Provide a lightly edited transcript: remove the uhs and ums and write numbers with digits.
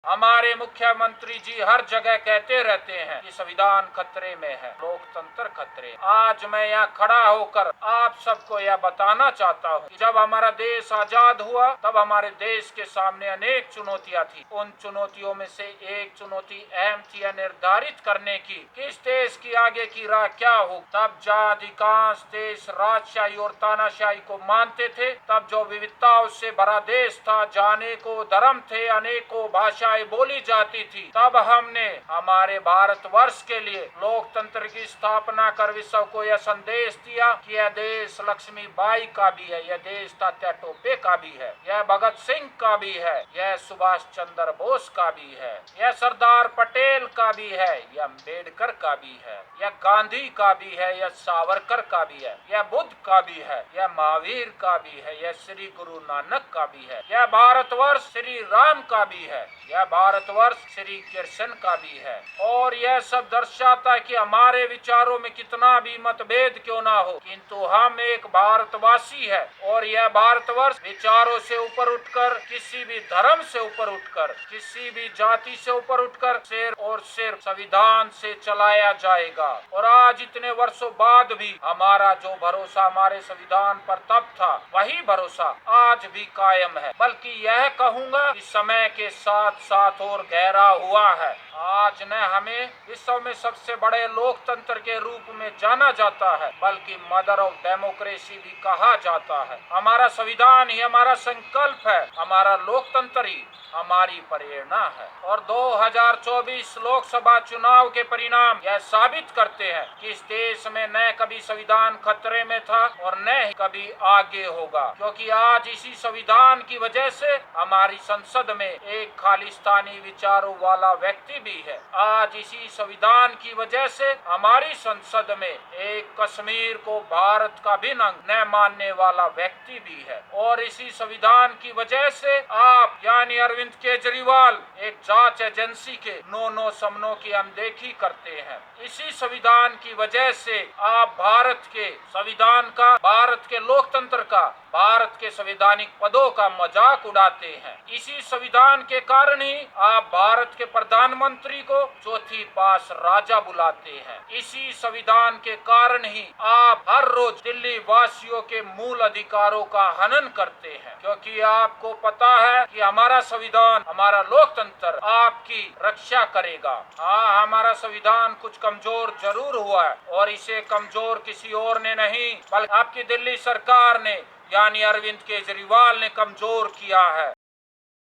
हमारे मुख्यमंत्री जी हर जगह कहते रहते हैं कि संविधान खतरे में है, लोकतंत्र खतरे। आज मैं यहाँ खड़ा होकर आप सबको यह बताना चाहता हूँ कि जब हमारा देश आजाद हुआ तब हमारे देश के सामने अनेक चुनौतियाँ थी। उन चुनौतियों में से एक चुनौती अहम थी यह निर्धारित करने की कि इस देश की आगे की राह क्या हो। तब जहाँ अधिकांश देश राजशाही और तानाशाही को मानते थे, तब जो विविधताओं से भरा देश था, जाने को धर्म थे, अनेकों भाषाएं बोली जाती थी, तब हमने हमारे भारतवर्ष के लिए लोकतंत्र की स्थापना कर विश्व को यह संदेश दिया कि यह देश लक्ष्मीबाई का भी है, यह देश तात्या टोपे का भी है, यह भगत सिंह का भी है, यह सुभाष चंद्र बोस का भी है, यह सरदार पटेल का भी है, यह अम्बेडकर का भी है, यह गांधी का भी है, यह सावरकर का भी है, यह बुद्ध का भी है, यह महावीर का भी है, यह श्री गुरु नानक का भी है, यह भारतवर्ष श्री राम का भी है, यह भारतवर्ष श्री कृष्ण का भी है। और यह सब दर्शाता है कि हमारे विचारों में कितना भी मतभेद क्यों ना हो, किंतु हम एक भारतवासी है और यह भारतवर्ष विचारों से ऊपर उठकर, किसी भी धर्म से ऊपर उठकर, किसी भी जाति से ऊपर उठकर सिर्फ और सिर्फ संविधान से चलाया जाएगा। और आज इतने वर्षों बाद भी हमारा जो भरोसा हमारे संविधान पर तब था, वही भरोसा आज भी कायम है, बल्कि यह कहूँगा कि समय के साथ साथ और गहरा हुआ है। आज न हमें विश्व में सबसे बड़े लोकतंत्र के रूप में जाना जाता है, बल्कि मदर ऑफ डेमोक्रेसी भी कहा जाता है। हमारा संविधान ही हमारा संकल्प है, हमारा लोकतंत्र ही हमारी प्रेरणा है। और 2024 लोकसभा चुनाव के परिणाम यह साबित करते हैं कि इस देश में न कभी संविधान खतरे में था और न ही कभी आगे होगा, क्योंकि आज इसी संविधान की वजह से हमारी संसद में एक खालिस्तानी विचारों वाला व्यक्ति भी है। आज इसी संविधान की वजह से हमारी संसद में एक कश्मीर को भारत का भिन्न अंग न मानने वाला व्यक्ति भी है। और इसी संविधान की वजह से आप यानी अरविंद केजरीवाल एक जांच एजेंसी के नो समनों की अनदेखी करते हैं। इसी संविधान की वजह से आप भारत के संविधान का, भारत के लोकतंत्र का, भारत के संवैधानिक पदों का मजाक उड़ाते हैं। इसी संविधान के कारण ही आप भारत के प्रधानमंत्री को चौथी पास राजा बुलाते हैं। इसी संविधान के कारण ही आप हर रोज दिल्ली वासियों के मूल अधिकारों का हनन करते हैं, क्योंकि आपको पता है कि हमारा संविधान, हमारा लोकतंत्र आपकी रक्षा करेगा। हाँ, हमारा संविधान कुछ कमजोर जरूर हुआ है और इसे कमजोर किसी और ने नहीं, बल्कि आपकी दिल्ली सरकार ने यानी अरविंद केजरीवाल ने कमजोर किया है।